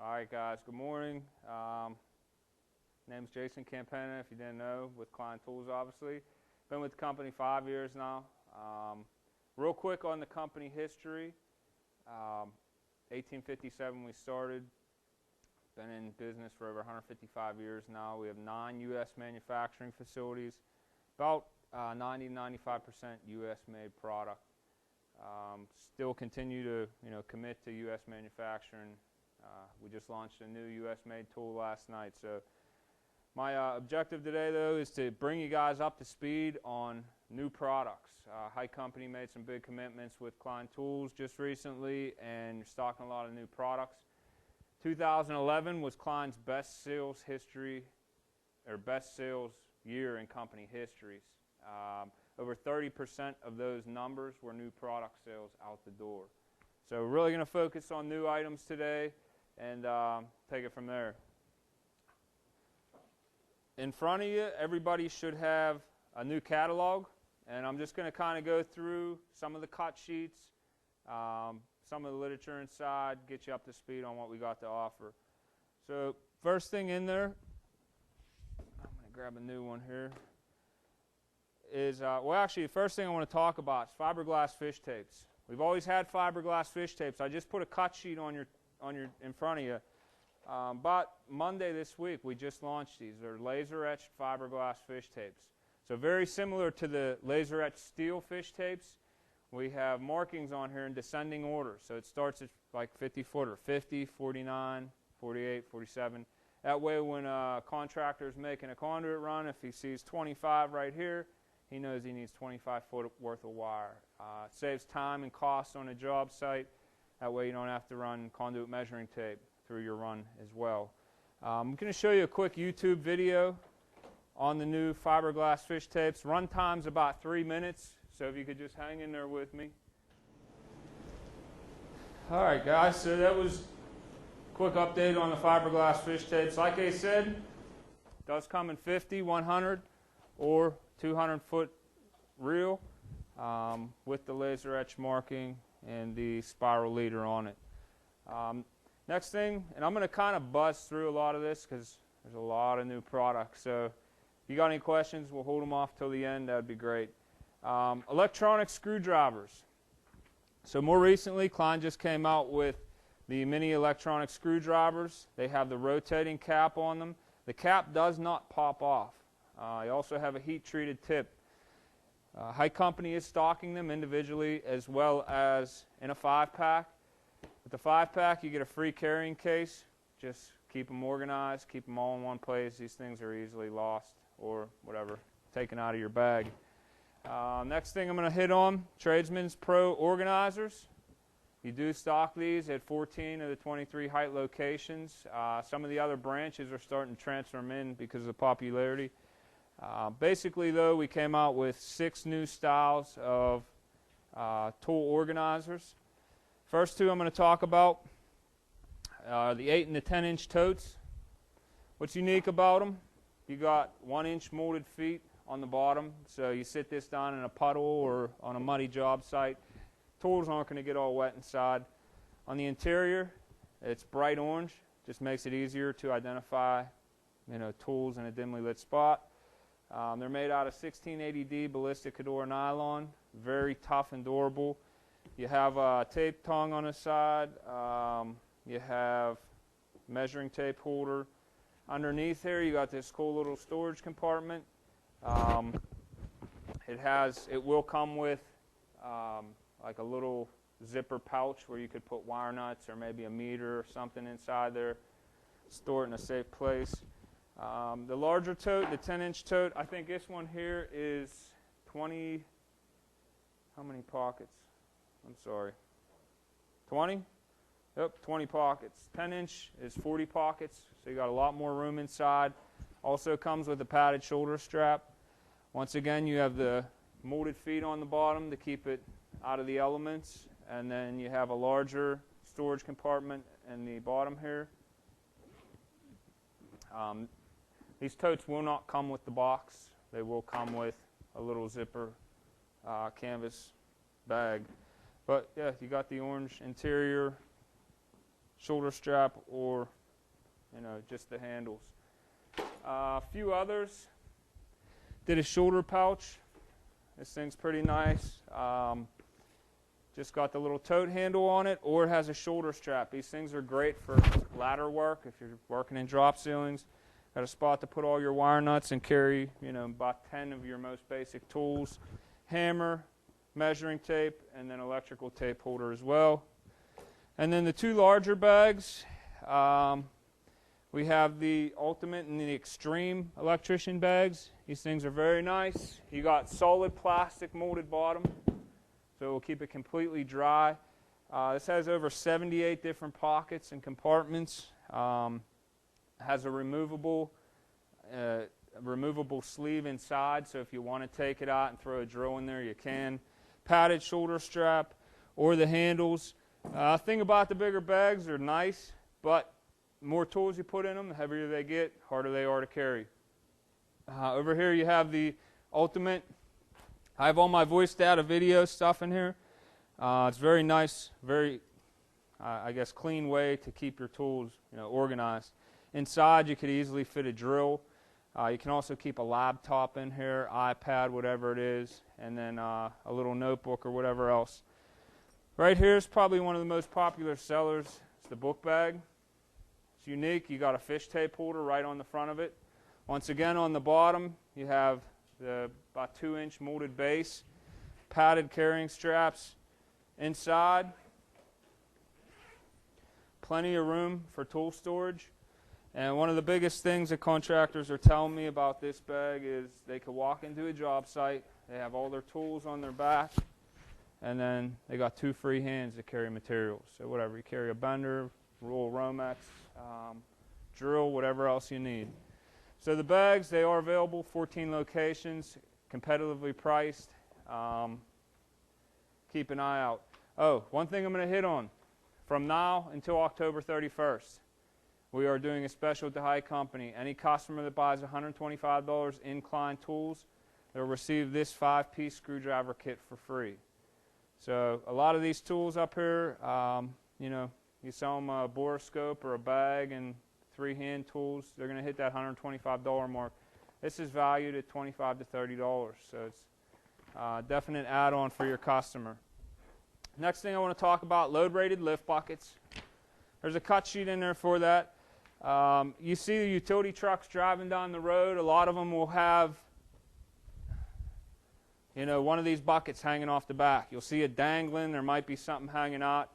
All right, guys, good morning. Name's Jason Campagna, if you didn't know, with Klein Tools, obviously. Been with the company 5 years now. Real quick on the company history. 1857 we started. Been in business for over 155 years now. We have 9 U.S. manufacturing facilities, about 90-95% U.S. made product. Still continue to commit to U.S. manufacturing. We just launched a new U.S. made tool last night. So my objective today, though, is to bring you guys up to speed on new products. Hite company made some big commitments with Klein Tools just recently, and you're stocking a lot of new products. 2011 was Klein's best sales year in company histories. Over 30% of those numbers were new product sales out the door. So we're really going to focus on new items today and take it from there. In front of you, everybody should have a new catalog, and I'm just going to kind of go through some of the cut sheets, some of the literature inside, get you up to speed on what we got to offer. So first thing in there, I'm going to grab a new one here, is, well actually the first thing I want to talk about is fiberglass fish tapes. We've always had fiberglass fish tapes. I just put a cut sheet on your in front of you. But Monday this week we just launched these. They're laser etched fiberglass fish tapes. So very similar to the laser etched steel fish tapes. We have markings on here in descending order. So it starts at like 50 footer, 50, 49, 48, 47. That way when a contractor is making a conduit run, if he sees 25 right here, he knows he needs 25 foot worth of wire. It saves time and cost on a job site. That way you don't have to run conduit measuring tape through your run as well. I'm going to show you a quick YouTube video on the new fiberglass fish tapes. Run time's about 3 minutes, so if you could just hang in there with me. All right, guys, so that was a quick update on the fiberglass fish tapes. Like I said, it does come in 50, 100, or 200-foot reel with the laser etch marking and the spiral leader on it. Next thing, and I'm going to kind of buzz through a lot of this because there's a lot of new products. So if you got any questions, we'll hold them off till the end. That would be great. Electronic screwdrivers. So more recently, Klein just came out with the mini electronic screwdrivers. They have the rotating cap on them. The cap does not pop off. You also have a heat-treated tip. Hite company is stocking them individually as well as in a 5-pack. With the 5-pack, you get a free carrying case. Just keep them organized, keep them all in one place. These things are easily lost or whatever, taken out of your bag. Next thing I'm going to hit on, Tradesman's Pro organizers. You do stock these at 14 of the 23 Hite locations. Some of the other branches are starting to transfer them in because of the popularity. Basically, though, we came out with 6 new styles of tool organizers. First two I'm going to talk about are the 8 and the 10-inch totes. What's unique about them? You got 1-inch molded feet on the bottom, so you sit this down in a puddle or on a muddy job site. Tools aren't going to get all wet inside. On the interior, it's bright orange. Just makes it easier to identify, tools in a dimly lit spot. They're made out of 1680D ballistic Cador nylon, very tough and durable. You have a tape tongue on the side. You have measuring tape holder. Underneath here, you got this cool little storage compartment. It will come with like a little zipper pouch where you could put wire nuts or maybe a meter or something inside there. Store it in a safe place. The larger tote, the 10-inch tote, I think this one here is 20, how many pockets? I'm sorry, 20? Yep, 20 pockets. 10-inch is 40 pockets, so you got a lot more room inside. Also comes with a padded shoulder strap. Once again, you have the molded feet on the bottom to keep it out of the elements, and then you have a larger storage compartment in the bottom here. These totes will not come with the box. They will come with a little zipper canvas bag. But yeah, you got the orange interior, shoulder strap or, just the handles. A few others. Did a shoulder pouch. This thing's pretty nice. Just got the little tote handle on it, or it has a shoulder strap. These things are great for ladder work if you're working in drop ceilings. Got a spot to put all your wire nuts and carry, about 10 of your most basic tools. Hammer, measuring tape, and then electrical tape holder as well. And then the two larger bags, we have the Ultimate and the Extreme electrician bags. These things are very nice. You got solid plastic molded bottom, so it will keep it completely dry. This has over 78 different pockets and compartments. Has a removable sleeve inside, so if you want to take it out and throw a drill in there, you can. Padded shoulder strap or the handles. Thing about the bigger bags, they're nice, but the more tools you put in them, the heavier they get, harder they are to carry. Over here you have the Ultimate. I have all my voice data video stuff in here. It's very nice, very, clean way to keep your tools, organized. Inside you could easily fit a drill. You can also keep a laptop in here, iPad, whatever it is, and then a little notebook or whatever else. Right here is probably one of the most popular sellers. It's the book bag. It's unique. You got a fish tape holder right on the front of it. Once again, on the bottom, you have the about 2-inch molded base, padded carrying straps. Inside, plenty of room for tool storage. And one of the biggest things that contractors are telling me about this bag is they could walk into a job site, they have all their tools on their back, and then they got 2 free hands to carry materials. So whatever, you carry a bender, roll Romex, drill, whatever else you need. So the bags, they are available, 14 locations, competitively priced. Keep an eye out. Oh, one thing I'm going to hit on. From now until October 31st, we are doing a special at the Hite Company. Any customer that buys $125 in Klein Tools, they'll receive this 5-piece screwdriver kit for free. So a lot of these tools up here, you sell them a borescope or a bag and 3 hand tools, they're going to hit that $125 mark. This is valued at $25 to $30, so it's a definite add-on for your customer. Next thing I want to talk about, load-rated lift buckets. There's a cut sheet in there for that. You see the utility trucks driving down the road. A lot of them will have, one of these buckets hanging off the back. You'll see it dangling. There might be something hanging out.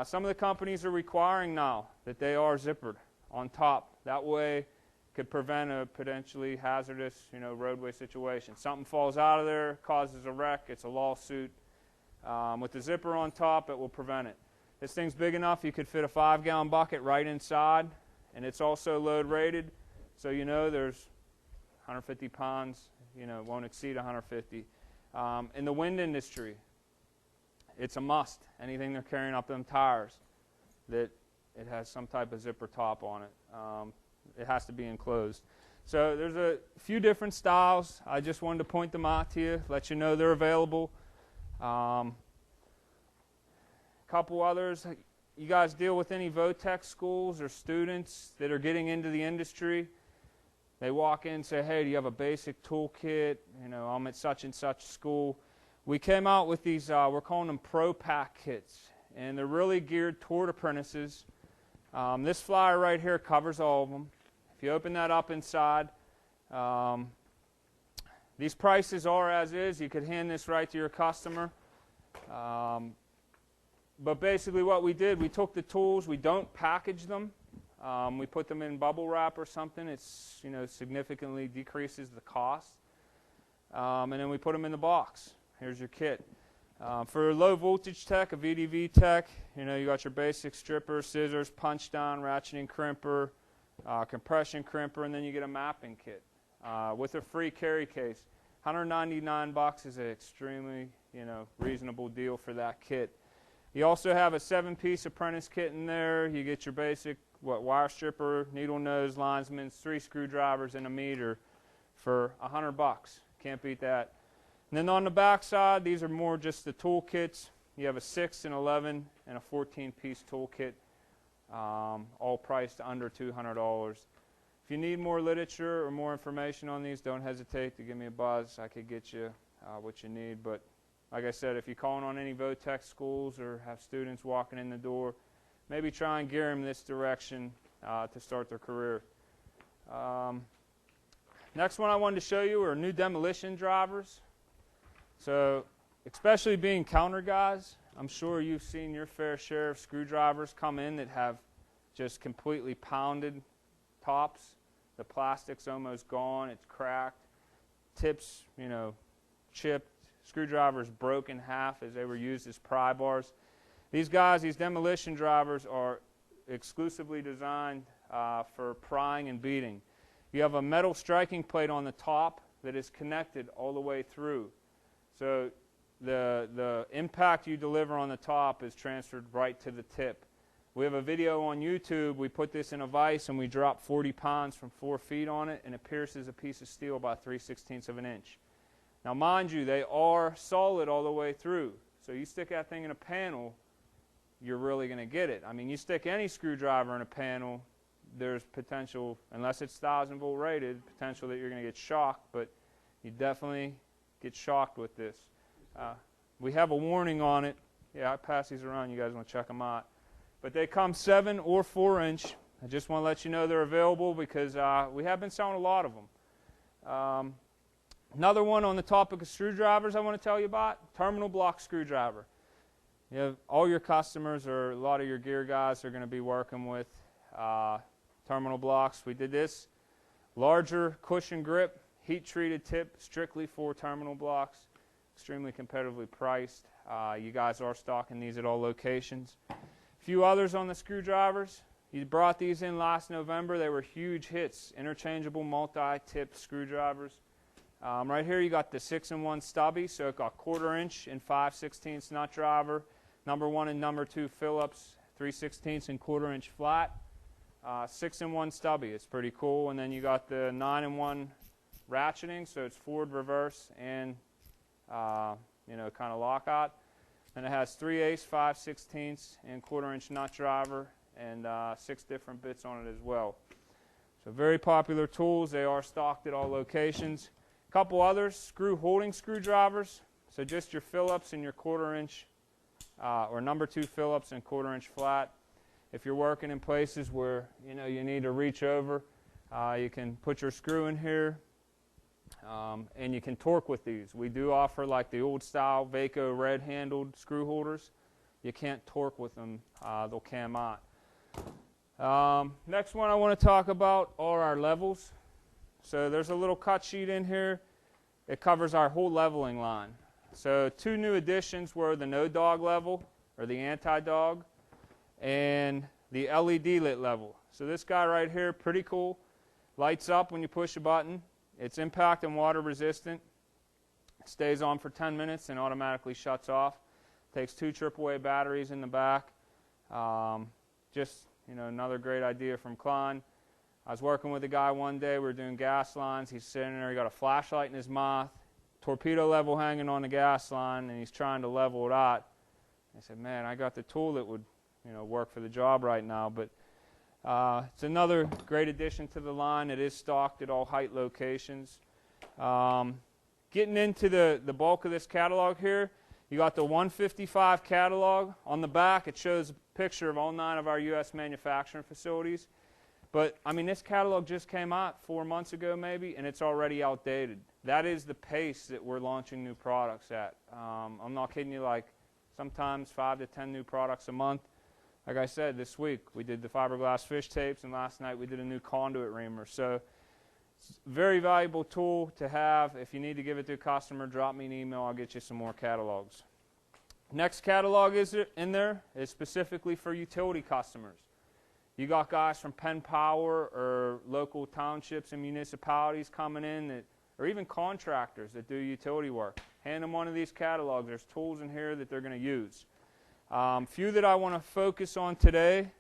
Some of the companies are requiring now that they are zippered on top. That way, could prevent a potentially hazardous, roadway situation. Something falls out of there, causes a wreck. It's a lawsuit. With the zipper on top, it will prevent it. This thing's big enough you could fit a 5-gallon bucket right inside, and it's also load rated, so there's 150 pounds, won't exceed 150. In the wind industry, it's a must. Anything they're carrying up them tires, that it has some type of zipper top on it. It has to be enclosed. So there's a few different styles. I just wanted to point them out to you, let you know they're available. Couple others. You guys deal with any Votech schools or students that are getting into the industry? They walk in and say, hey, do you have a basic toolkit? I'm at such and such school. We came out with these, we're calling them Pro Pack kits, and they're really geared toward apprentices. This flyer right here covers all of them. If you open that up inside, these prices are as is. You could hand this right to your customer. But basically what we did, we took the tools, we don't package them. We put them in bubble wrap or something. It's, significantly decreases the cost. And then we put them in the box. Here's your kit. For low voltage tech, a VDV tech, you got your basic stripper, scissors, punch down, ratcheting crimper, compression crimper, and then you get a mapping kit with a free carry case. $199 is an extremely, reasonable deal for that kit. You also have a 7-piece apprentice kit in there. You get your basic wire stripper, needle nose, linesman, 3 screwdrivers, and a meter for $100. Can't beat that. And then on the back side, these are more just the tool kits. You have a 6, an 11, and a 14-piece tool kit. all priced under $200. If you need more literature or more information on these, don't hesitate to give me a buzz. I could get you what you need. But like I said, if you're calling on any Votech schools or have students walking in the door, maybe try and gear them this direction to start their career. Next one I wanted to show you are new demolition drivers. So especially being counter guys, I'm sure you've seen your fair share of screwdrivers come in that have just completely pounded tops. The plastic's almost gone, it's cracked, tips, you know, chipped, screwdrivers broke in half as they were used as pry bars. These guys, these demolition drivers, are exclusively designed for prying and beating. You have a metal striking plate on the top that is connected all the way through. So the impact you deliver on the top is transferred right to the tip. We have a video on YouTube. We put this in a vise and we drop 40 pounds from 4 feet on it, and it pierces a piece of steel about 3/16 of an inch. Now mind you, they are solid all the way through. So you stick that thing in a panel, you're really going to get it. I mean, you stick any screwdriver in a panel, there's potential, unless it's 1,000-volt rated, potential that you're going to get shocked, but you definitely get shocked with this. We have a warning on it. Yeah, I pass these around. You guys want to check them out. But they come 7 or 4 inch. I just want to let you know they're available because we have been selling a lot of them. Another one on the topic of screwdrivers I want to tell you about, terminal block screwdriver. You know, all your customers or a lot of your gear guys are going to be working with terminal blocks. We did this. Larger cushion grip, heat-treated tip, strictly for terminal blocks. Extremely competitively priced. You guys are stocking these at all locations. A few others on the screwdrivers. You brought these in last November. They were huge hits. Interchangeable multi-tip screwdrivers. Right here you got the 6-in-1 stubby, so it got 1/4 inch and 5/16 nut driver. Number 1 and number 2 Phillips, 3/16 and 1/4 inch flat. 6-in-1 stubby. It's pretty cool. And then you got the 9-in-1 ratcheting, so it's forward, reverse, and you know, kind of lockout. And it has 3/8, 5/16 and 1/4 inch nut driver and 6 different bits on it as well. So very popular tools. They are stocked at all locations. A couple others, screw holding screwdrivers. So just your Phillips and your 1/4 inch or number 2 Phillips and 1/4 inch flat. If you're working in places where you know you need to reach over, you can put your screw in here. And you can torque with these. We do offer like the old style Vaco red handled screw holders. You can't torque with them, they'll cam out. Next one I want to talk about are our levels. So there's a little cut sheet in here. It covers our whole leveling line. So 2 new additions were the no dog level, or the anti-dog, and the LED lit level. So this guy right here, pretty cool. Lights up when you push a button. It's impact and water resistant. It stays on for 10 minutes and automatically shuts off. Takes 2 AAA batteries in the back. Just, you know, another great idea from Klein. I was working with a guy one day. We were doing gas lines. He's sitting there. He got a flashlight in his mouth, torpedo level hanging on the gas line, and he's trying to level it out. I said, man, I got the tool that would, you know, work for the job right now. But it's another great addition to the line. It is stocked at all Hite locations. Getting into the bulk of this catalog here, you got the 155 catalog. On the back, it shows a picture of all 9 of our U.S. manufacturing facilities. But, I mean, this catalog just came out 4 months ago maybe, and it's already outdated. That is the pace that we're launching new products at. I'm not kidding you, like sometimes 5 to 10 new products a month. Like I said, this week we did the fiberglass fish tapes, and last night we did a new conduit reamer. So it's a very valuable tool to have. If you need to give it to a customer, drop me an email. I'll get you some more catalogs. Next catalog is in there is specifically for utility customers. You got guys from Penn Power or local townships and municipalities coming in, that, or even contractors that do utility work. Hand them one of these catalogs. There's tools in here that they're going to use. Few that I want to focus on today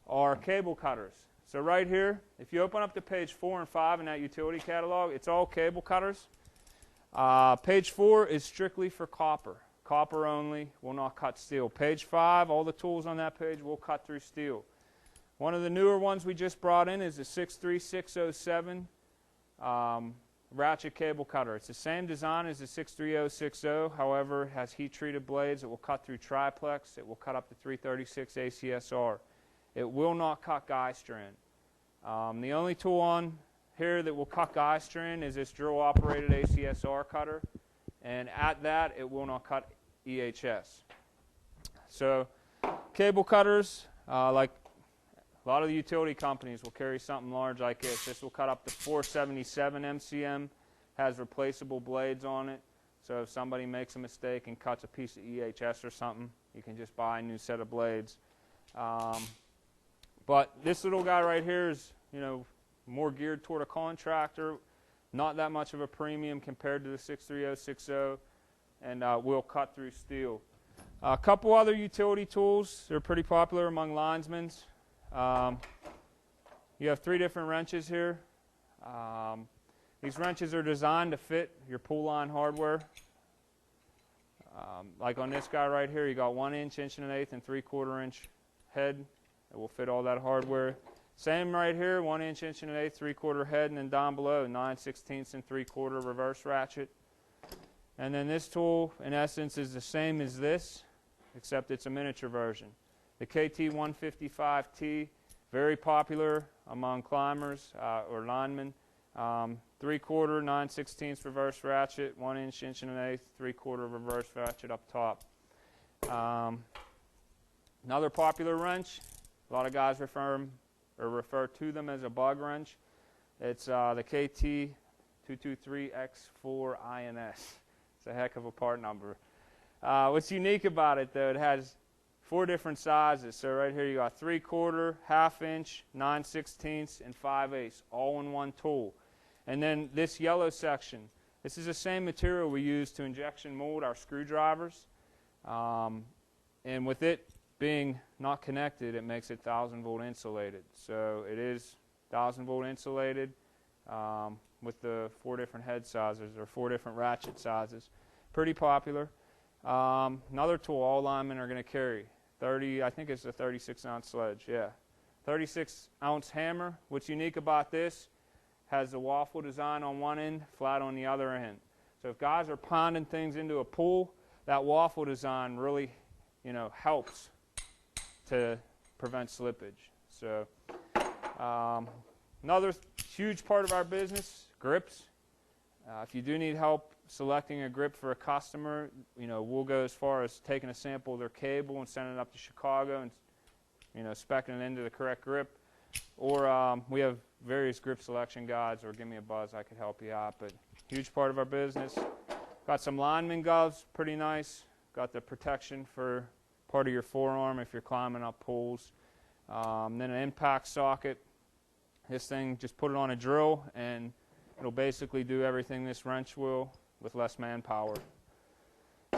are cable cutters. So right here, if you open up to page 4 and 5 in that utility catalog, it's all cable cutters. Page 4 is strictly for copper. Copper only, will not cut steel. Page 5, all the tools on that page will cut through steel. One of the newer ones we just brought in is the 63607 ratchet cable cutter. It's the same design as the 63060, however, it has heat-treated blades. It will cut through triplex. It will cut up to 336 ACSR. It will not cut guy strand. The only tool on here that will cut guy strand is this drill-operated ACSR cutter, and at that, it will not cut EHS. So, cable cutters, like a lot of the utility companies will carry something large like this. This will cut up to 477 MCM, has replaceable blades on it. So if somebody makes a mistake and cuts a piece of EHS or something, you can just buy a new set of blades. But this little guy right here is, more geared toward a contractor, not that much of a premium compared to the 63060, and will cut through steel. A couple other utility tools. They're pretty popular among linesmen. You have 3 different wrenches here. These wrenches are designed to fit your pull line hardware. Like on this guy right here, you got 1 inch, 1 1/8, and 3/4 inch head. It will fit all that hardware. Same right here, 1 inch, 1 1/8, 3/4 head, and then down below, 9/16 and 3/4 reverse ratchet. And then this tool, in essence, is the same as this, except it's a miniature version. The KT155T, very popular among climbers or linemen. 3/4, 9/16 reverse ratchet, 1 inch, 1 1/8, 3/4 reverse ratchet up top. Another popular wrench, a lot of guys refer to them as a bug wrench. It's the KT223X4 INS. It's a heck of a part number. What's unique about it, though, it has 4 different sizes. So right here you got 3/4, 1/2 inch, 9/16, and 5/8, all in one tool. And then this yellow section, this is the same material we use to injection mold our screwdrivers. And with it being not connected, it makes it 1,000-volt insulated. So it is 1,000-volt insulated with the 4 different head sizes or 4 different ratchet sizes. Pretty popular. Another tool all linemen are going to carry. I think it's a 36-ounce sledge, yeah. 36-ounce hammer. What's unique about this, has the waffle design on one end, flat on the other end. So if guys are pounding things into a pool, that waffle design really, helps to prevent slippage. So another huge part of our business, grips. If you do need help selecting a grip for a customer, we'll go as far as taking a sample of their cable and sending it up to Chicago and, speccing it into the correct grip. Or we have various grip selection guides, or give me a buzz, I could help you out. But huge part of our business. Got some lineman gloves, pretty nice. Got the protection for part of your forearm if you're climbing up poles. Then an impact socket. This thing, just put it on a drill and it'll basically do everything this wrench will with less manpower.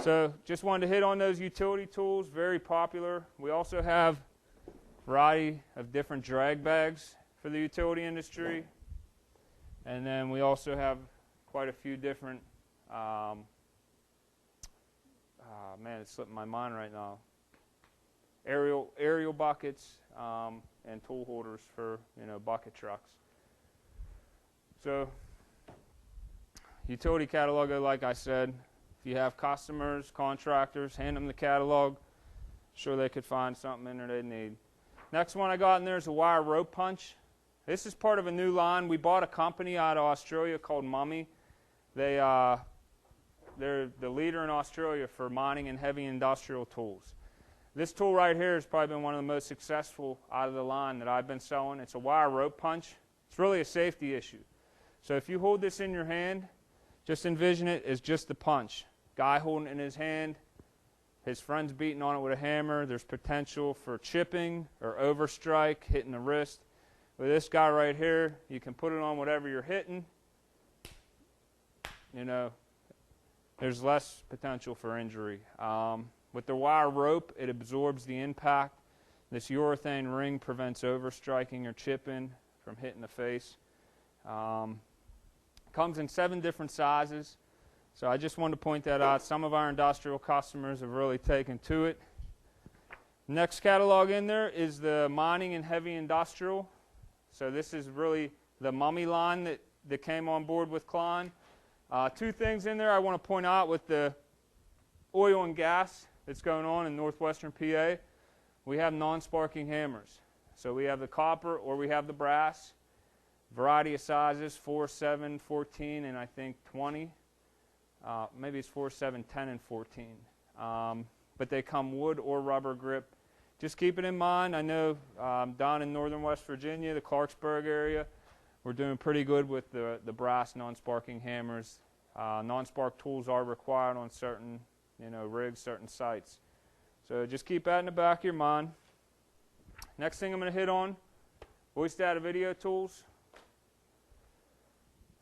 So just wanted to hit on those utility tools, very popular. We also have a variety of different drag bags for the utility industry. And then we also have quite a few different, man, it's slipping my mind right now, aerial buckets and tool holders for, bucket trucks. So utility catalog, like I said, if you have customers, contractors, hand them the catalog. Sure they could find something in there they need. Next one I got in there is a wire rope punch. This is part of a new line. We bought a company out of Australia called Mummy. They're the leader in Australia for mining and heavy industrial tools. This tool right here has probably been one of the most successful out of the line that I've been selling. It's a wire rope punch. It's really a safety issue. So if you hold this in your hand, just envision it as just the punch. Guy holding it in his hand, his friend's beating on it with a hammer. There's potential for chipping or overstrike, hitting the wrist. With this guy right here, you can put it on whatever you're hitting. There's less potential for injury. With the wire rope, it absorbs the impact. This urethane ring prevents overstriking or chipping from hitting the face. Comes in 7 different sizes. So I just wanted to point that out. Some of our industrial customers have really taken to it. Next catalog in there is the mining and heavy industrial. So this is really the mummy line that came on board with Klein. Two things in there I want to point out with the oil and gas that's going on in northwestern PA. We have non-sparking hammers. So we have the copper or we have the brass. Variety of sizes, 4, 7, 14, and I think 20. Maybe it's 4, 7, 10, and 14. But they come wood or rubber grip. Just keep it in mind. I know down in northern West Virginia, the Clarksburg area, we're doing pretty good with the brass non-sparking hammers. Non-spark tools are required on certain rigs, certain sites. So just keep that in the back of your mind. Next thing I'm going to hit on, voice data video tools.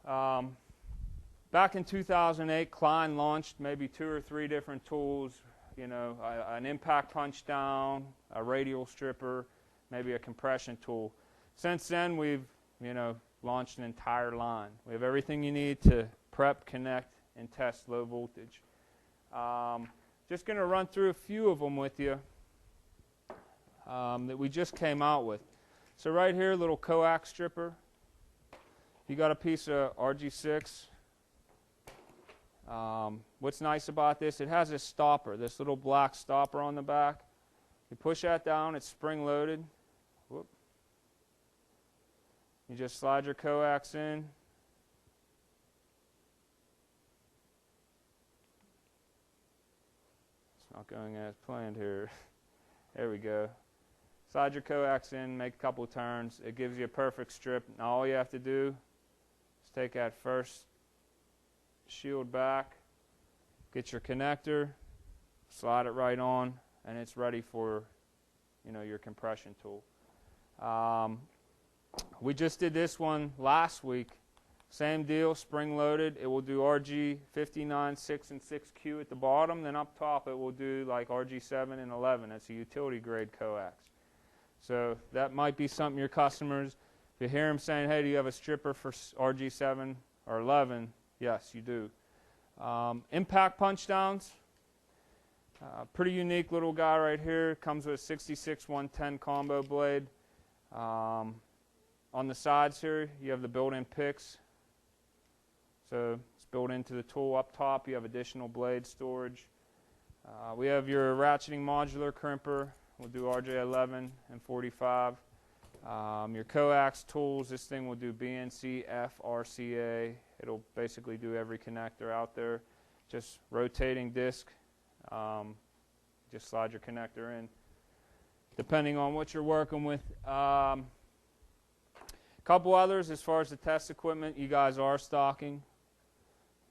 Back in 2008, Klein launched maybe 2 or 3 different tools, an impact punch down, a radial stripper, maybe a compression tool. Since then, we've, launched an entire line. We have everything you need to prep, connect, and test low voltage. Just going to run through a few of them with you that we just came out with. So right here, little coax stripper. You got a piece of RG6. What's nice about this, it has a stopper, this little black stopper on the back. You push that down, it's spring loaded. Whoop. You just slide your coax in. It's not going as planned here. There we go. Slide your coax in, make a couple turns. It gives you a perfect strip. Now all you have to do is take that first shield back, get your connector, slide it right on, and it's ready for your compression tool. We just did this one last week. Same deal, spring loaded. It will do RG 59, 6, and 6Q at the bottom. Then up top it will do like RG 7 and 11. That's a utility grade coax. So that might be something your customers, if you hear them saying, hey, do you have a stripper for RG 7 or 11? Yes, you do. Impact punch downs. Pretty unique little guy right here. Comes with a 66 110 combo blade. On the sides here, you have the built-in picks. So it's built into the tool. Up top, you have additional blade storage. We have your ratcheting modular crimper. We'll do RJ11 and 45. Your coax tools, this thing will do BNC, F, RCA. It'll basically do every connector out there. Just rotating disc. Just slide your connector in, depending on what you're working with. Couple others as far as the test equipment you guys are stocking.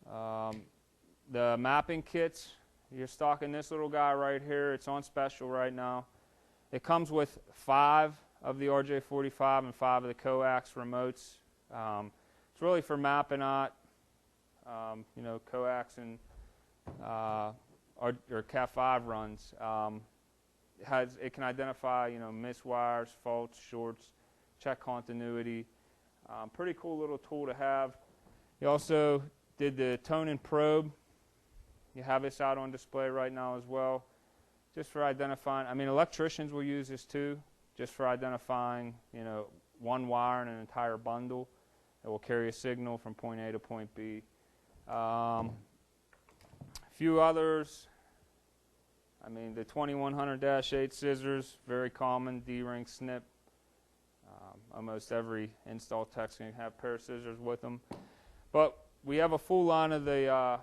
The mapping kits, you're stocking this little guy right here. It's on special right now. It comes with 5 of the RJ45 and 5 of the coax remotes. It's really for mapping out, coax and or Cat5 runs. It can identify, missed wires, faults, shorts, check continuity. Pretty cool little tool to have. You also did the tone and probe. You have this out on display right now as well, just for identifying. Electricians will use this too, just for identifying, one wire in an entire bundle. It will carry a signal from point A to point B. A few others. The 2100-8 scissors, very common, D-ring snip. Almost every install tech's going to have a pair of scissors with them. But we have a full line of the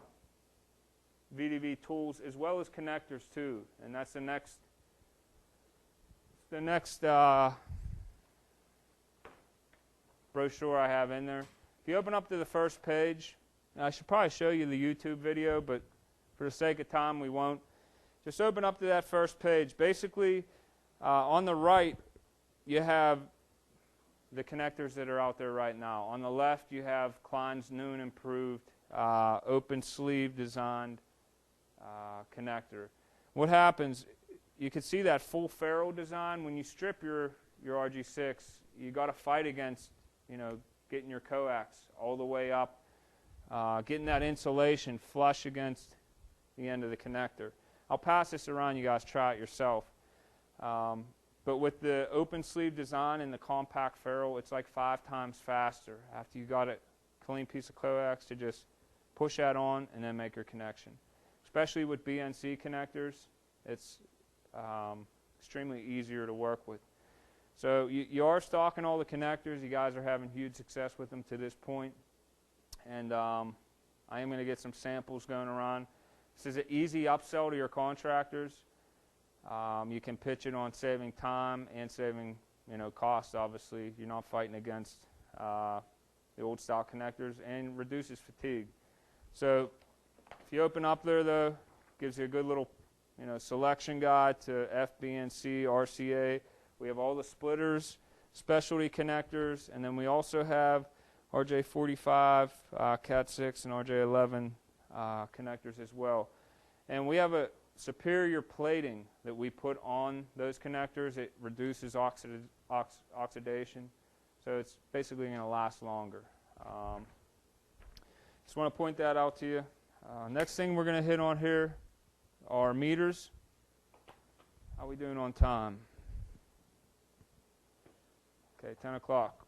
VDV tools as well as connectors too, and that's the next brochure I have in there. If you open up to the first page, I should probably show you the YouTube video, but for the sake of time we won't. Just open up to that first page. Basically, on the right, you have the connectors that are out there right now. On the left, you have Klein's new and improved open sleeve designed connector. What happens, you can see that full ferrule design. When you strip your RG6, you got to fight against, getting your coax all the way up, getting that insulation flush against the end of the connector. I'll pass this around, you guys try it yourself. But with the open sleeve design and the compact ferrule, it's like 5 times faster after you got a clean piece of coax to just push that on and then make your connection. Especially with BNC connectors, it's extremely easier to work with. So you are stocking all the connectors. You guys are having huge success with them to this point. And I am going to get some samples going around. This is an easy upsell to your contractors. You can pitch it on saving time and saving, costs. Obviously, you're not fighting against the old style connectors, and reduces fatigue. So if you open up there, though, gives you a good little, selection guide to FBNC, RCA. We have all the splitters, specialty connectors, and then we also have RJ45, Cat6, and RJ11 connectors as well. And we have a superior plating that we put on those connectors. It reduces oxidation, so it's basically going to last longer. Just want to point that out to you. Next thing we're going to hit on here are meters. How are we doing on time? Okay, 10 o'clock.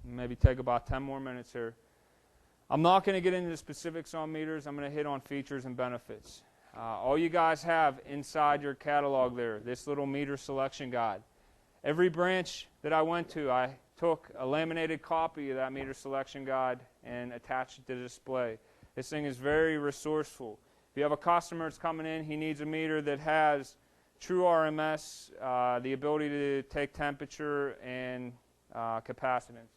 Maybe take about 10 more minutes here. I'm not going to get into the specifics on meters. I'm going to hit on features and benefits. All you guys have inside your catalog there, this little meter selection guide. Every branch that I went to, I took a laminated copy of that meter selection guide and attached it to the display. This thing is very resourceful. If you have a customer that's coming in, he needs a meter that has true RMS, the ability to take temperature and capacitance.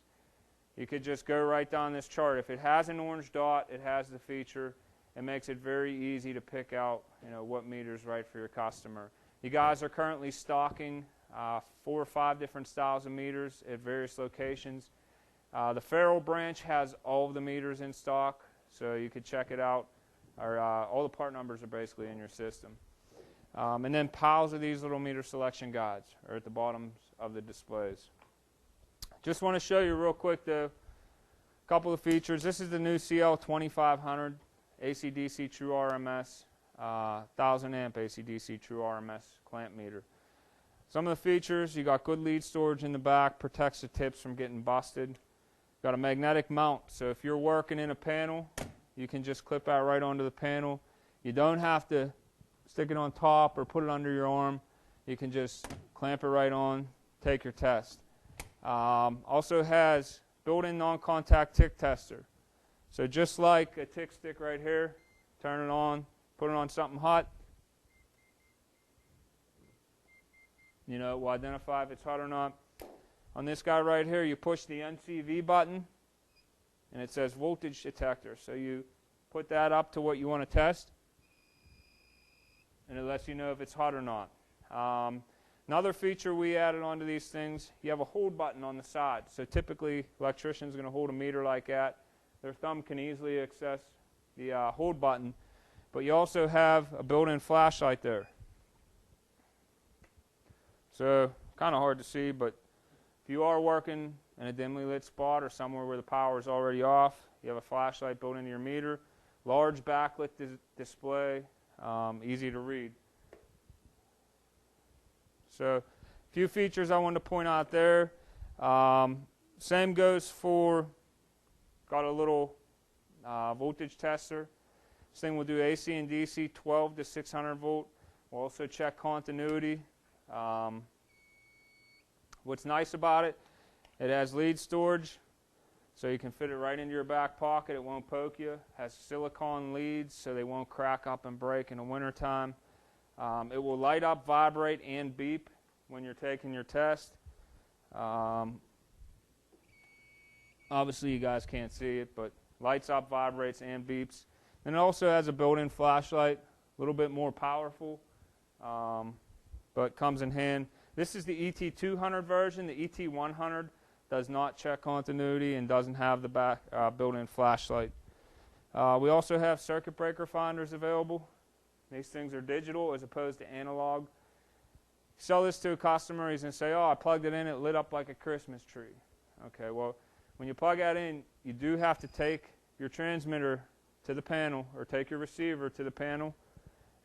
You could just go right down this chart. If it has an orange dot, it has the feature. It makes it very easy to pick out, what meter is right for your customer. You guys are currently stocking 4 or 5 different styles of meters at various locations. The ferrule branch has all of the meters in stock, so you could check it out. All the part numbers are basically in your system. And then piles of these little meter selection guides are at the bottoms of the displays. Just want to show you real quick a couple of features. This is the new CL2500 AC/DC True RMS 1000 amp AC/DC True RMS clamp meter. Some of the features: you got good lead storage in the back, protects the tips from getting busted. Got a magnetic mount, so if you're working in a panel, you can just clip that right onto the panel. You don't have to stick it on top or put it under your arm. You can just clamp it right on, take your test. Also has built-in non-contact tick tester. So just like a tick stick right here, turn it on, put it on something hot. It will identify if it's hot or not. On this guy right here, you push the NCV button, and it says voltage detector. So you put that up to what you want to test, and it lets you know if it's hot or not. Another feature we added onto these things, you have a hold button on the side. So typically, electricians are going to hold a meter like that. Their thumb can easily access the hold button, but you also have a built-in flashlight there. So kind of hard to see, but if you are working in a dimly lit spot or somewhere where the power is already off, you have a flashlight built into your meter. Large backlit display, easy to read. So a few features I wanted to point out there. Same goes for, got a little voltage tester. This thing will do AC and DC, 12 to 600 volt. We'll also check continuity. What's nice about it, it has lead storage, so you can fit it right into your back pocket. It won't poke you. It has silicone leads, so they won't crack up and break in the wintertime. It will light up, vibrate, and beep when you're taking your test. Obviously, you guys can't see it, but lights up, vibrates, and beeps. And it also has a built-in flashlight, a little bit more powerful, but comes in hand. This is the ET200 version. The ET100 does not check continuity and doesn't have the back built-in flashlight. We also have circuit breaker finders available. These things are digital as opposed to analog. Sell this to a customer, he's going to say, oh, I plugged it in, it lit up like a Christmas tree. Okay, well, when you plug that in, you do have to take your transmitter to the panel or take your receiver to the panel,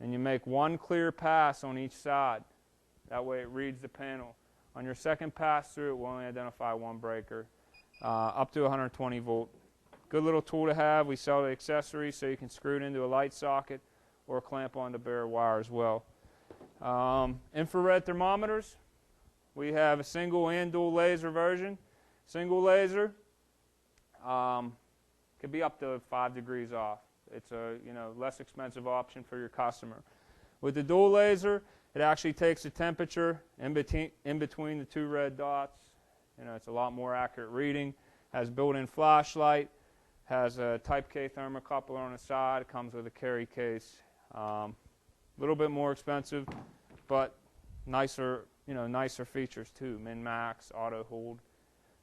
and you make one clear pass on each side. That way it reads the panel. On your second pass through, it will only identify one breaker, up to 120 volt. Good little tool to have. We sell the accessories so you can screw it into a light socket or clamp onto bare wire as well. Infrared thermometers. We have a single and dual laser version. Single laser could be up to 5 degrees off. It's a less expensive option for your customer. With the dual laser, it actually takes the temperature in between the two red dots. It's a lot more accurate reading. Has built-in flashlight. Has a Type K thermocoupler on the side. It comes with a carry case. A little bit more expensive, but nicer features too. Min-max, auto hold,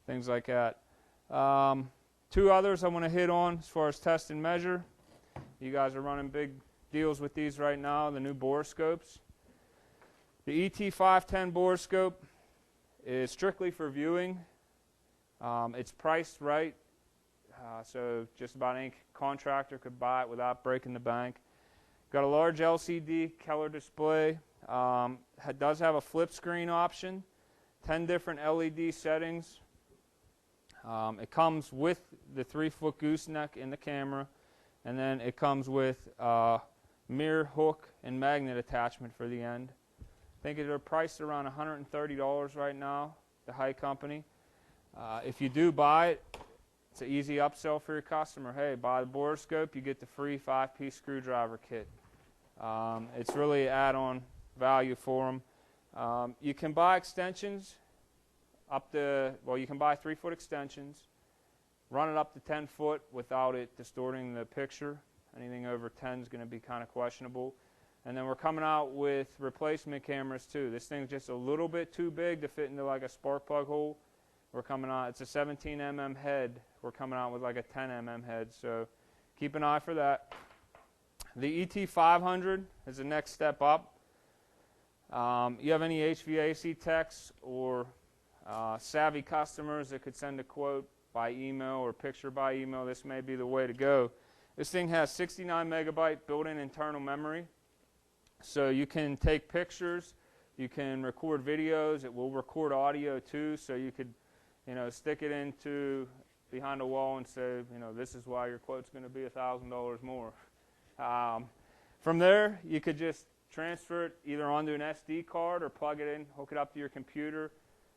things like that. Two others I want to hit on as far as test and measure. You guys are running big deals with these right now, the new borescopes. The ET510 borescope is strictly for viewing. It's priced right, so just about any contractor could buy it without breaking the bank. Got a large LCD Keller display. Does have a flip screen option, 10 different LED settings. It comes with the 3-foot gooseneck in the camera, and then it comes with mirror hook and magnet attachment for the end. I think they're priced around $130 right now, the Hite company. If you do buy it, it's an easy upsell for your customer. Hey, buy the borescope, you get the free 5-piece screwdriver kit. It's really add-on value for them. You can buy extensions you can buy 3-foot extensions, run it up to 10 foot without it distorting the picture. Anything over 10 is going to be kind of questionable. And then we're coming out with replacement cameras too. This thing's just a little bit too big to fit into like a spark plug hole. We're coming out, it's a 17 mm head. We're coming out with like a 10 mm head, so keep an eye for that. The ET500 is the next step up. You have any HVAC techs or savvy customers that could send a quote by email or picture by email, this may be the way to go. This thing has 69 megabyte built-in internal memory, so you can take pictures, you can record videos, it will record audio too, so you could stick it into behind a wall and say, this is why your quote's going to be $1,000 more. From there, you could just transfer it either onto an SD card or plug it in, hook it up to your computer,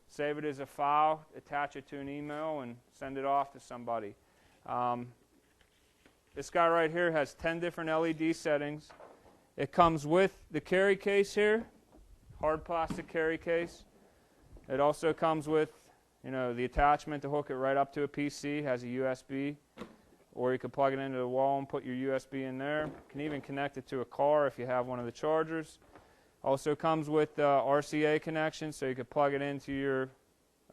save it as a file, attach it to an email, and send it off to somebody. This guy right here has 10 different LED settings. It comes with the carry case here, hard plastic carry case. It also comes with the attachment to hook it right up to a PC, has a USB, or you could plug it into the wall and put your USB in there. You can even connect it to a car if you have one of the chargers. Also comes with RCA connection, so you could plug it into your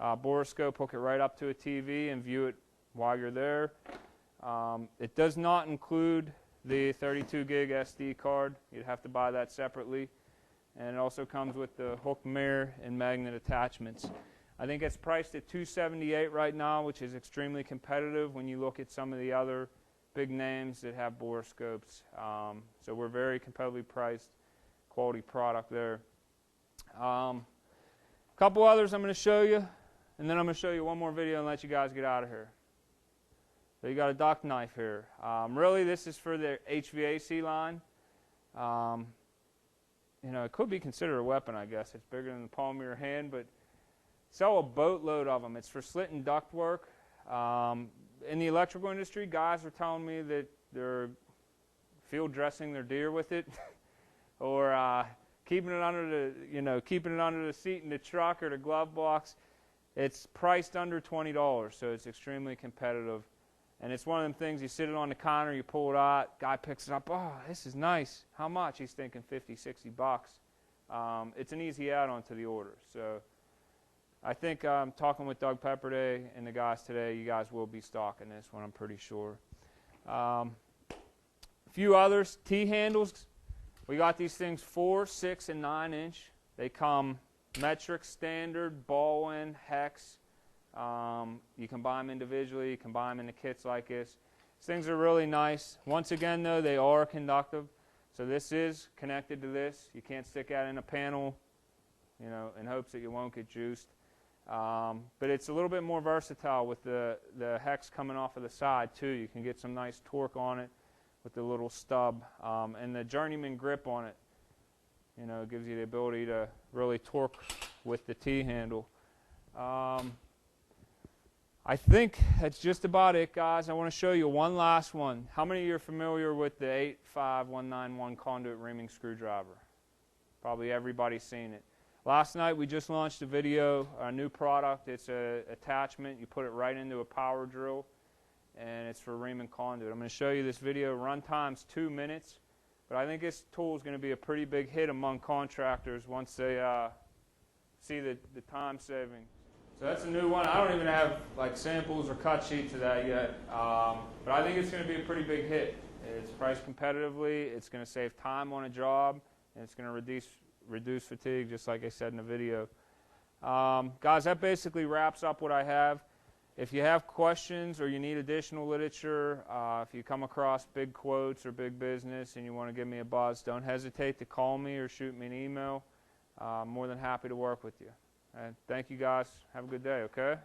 borescope, hook it right up to a TV, and view it while you're there. It does not include the 32 gig SD card. You'd have to buy that separately. And it also comes with the hook mirror and magnet attachments. I think it's priced at $278 right now, which is extremely competitive when you look at some of the other big names that have borescopes. So we're very competitively priced, quality product there. A couple others I'm going to show you, and then I'm going to show you one more video and let you guys get out of here. So you got a duck knife here. Really, this is for the HVAC line. It could be considered a weapon, I guess. It's bigger than the palm of your hand, but sell a boatload of them. It's for slitting ductwork. In the electrical industry, guys are telling me that they're field dressing their deer with it, or keeping it under the seat in the truck or the glove box. It's priced under $20, so it's extremely competitive. And it's one of them things, you sit it on the counter, you pull it out, guy picks it up, oh, this is nice. How much? He's thinking 50, 60 bucks. It's an easy add-on to the order. So I think talking with Doug Pepperday and the guys today, you guys will be stocking this one, I'm pretty sure. A few others, T-handles. We got these things 4, 6, and 9 inch. They come metric, standard, ball-in, hex. You can buy them individually, you can buy them in the kits like this. These things are really nice. Once again though, they are conductive. So this is connected to this. You can't stick that in a panel, you know, in hopes that you won't get juiced. But it's a little bit more versatile with the hex coming off of the side too. You can get some nice torque on it with the little stub, and the journeyman grip on it, you know, gives you the ability to really torque with the T-handle. I think that's just about it, guys. I want to show you one last one. How many of you are familiar with the 85191 conduit reaming screwdriver? Probably everybody's seen it. Last night we just launched a video, a new product. It's an attachment. You put it right into a power drill, and it's for reaming conduit. I'm going to show you this video. Run time's 2 minutes, but I think this tool is going to be a pretty big hit among contractors once they see the time saving. So that's a new one. I don't even have like samples or cut sheets of that yet, but I think it's going to be a pretty big hit. It's priced competitively. It's going to save time on a job, and it's going to reduce fatigue, just like I said in the video. Guys, that basically wraps up what I have. If you have questions or you need additional literature, if you come across big quotes or big business and you want to give me a buzz, don't hesitate to call me or shoot me an email. I'm more than happy to work with you. And thank you, guys. Have a good day, okay?